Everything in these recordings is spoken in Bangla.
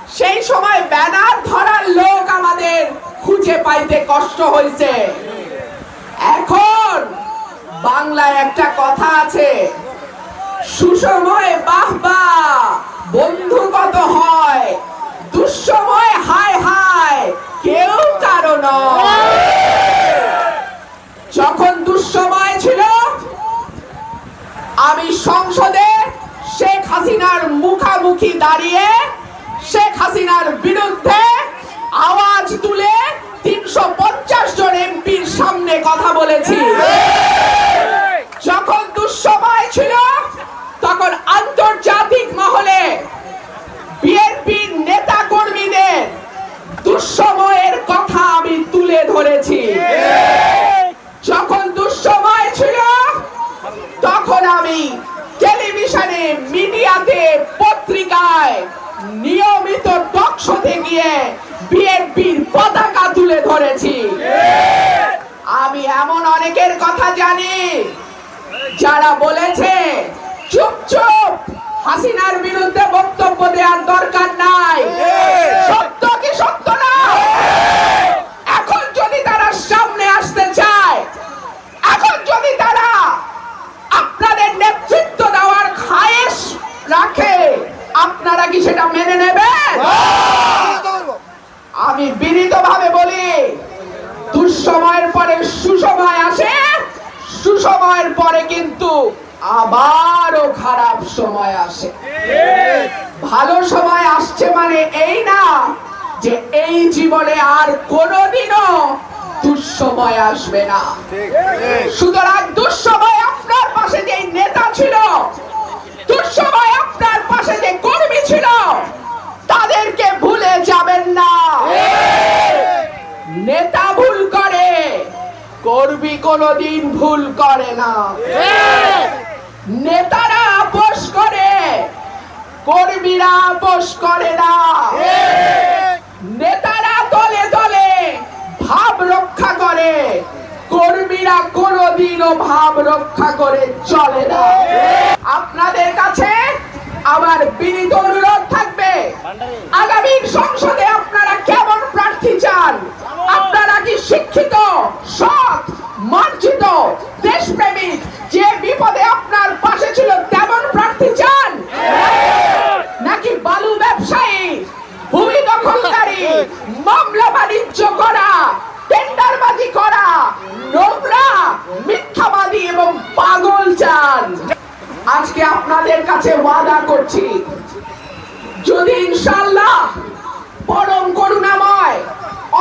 সেই সময় ব্যানার ধরার লোক আমাদের খুঁজে পাইতে কষ্ট হয়েছে। এখন বাংলায় একটা কথা আছে, সুসময় বাহবা বন্ধু কত হয়, দুঃসময় হায় হায় কেউ কারো নয়। যখন দুঃসময় ছিল আমি সংসদে শেখ হাসিনার মুখামুখি দাঁড়িয়ে শেখ হাসিনার বিরুদ্ধে আওয়াজ তুলে ৩৫০ জন এমপির সামনে কথা বলেছি। যখন দুঃসময় ছিল তখন আন্তর্জাতিক মহলে বিএনপির নেতা কর্মীদের দুঃসময়ের কথা আমি তুলে ধরেছি। যখন দুঃসময় ছিল তখন আমি টেলিভিশনে, মিডিয়াতে, পত্রিকায় নিয়মিত টকশোতে গিয়ে বিএনপির পতাকা তুলে ধরেছি। আমি এমন অনেকের কথা জানি যারা বলেছে চুপ চুপ, হাসিনার বিরুদ্ধে বক্তব্য দেওয়ার দরকার নাই। সত্য কি সত্য না? এখন যদি তারা সামনে আসতে চায়, এখন যদি তারা আপনাদের নেতৃত্ব দেওয়ার খায়েশ রাখে, আপনারা কি সেটা মেনে নেবেন? আমি বিনীতভাবে বলি, দুঃসময়ের পরে সুসময় আসে, সুসময়ের পরে কিন্তু আবারও খারাপ সময় আসে। ভালো সময় আসছে মানে এই না যে এই জীবনে আর কোনোদিনও দুঃসময় আসবে না। সুতরাং দুঃসময় আপনার পাশে যে নেতা ছিল, দুঃসময় আপনার পাশে যে কর্মী ছিল, তাদেরকে ভুলে যাবেন না। নেতা ভুল করে, কর্মী কোনোদিন ভুল করে না। নেতারা আপোষ করে, কর্মীরা আপোষ করে না। নেতারা দলে দলে ভাব রক্ষা করে, কর্মীরা কোনোদিনও ভাব রক্ষা করে চলে না। আপনাদের কাছে আমার বিনীত অনুরোধ থাকবে, আগামী সংসদে আপনারা কেমন প্রার্থী চান? আপনারা কি শিক্ষিত, সৎ, মার্জিত, দেশপ্রেমিক, যে বিপদে আপনার পাশে ছিল তেমন প্রার্থী চান? নাকি বালু ব্যবসায়ী, ভূমি দখলকারী, মামলা বাণিজ্য করা, টেন্ডারবাজি করা, নোংরা, মিথ্যাবাদী এবং পাগল চান? আজকে আপনাদের কাছে ওয়াদা করছি, যদি ইনশাআল্লাহ পরম করুণাময়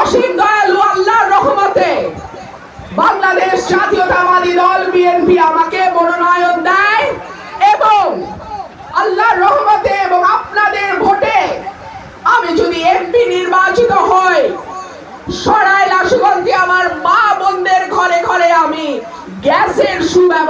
অসীম দয়ালু আল্লাহর রহমতে বাংলাদেশ জাতীয়তাবাদী দল বিএনপি আমাকে মনোনয়ন দেয় এবং আল্লাহর রহমতে এবং আপনাদের ভোটে আমি যদি এমপি নির্বাচিত হই, সরাইল আশুগঞ্জে আমার মা বোনদের ঘরে ঘরে আমি গ্যাসের সুব্যবস্থা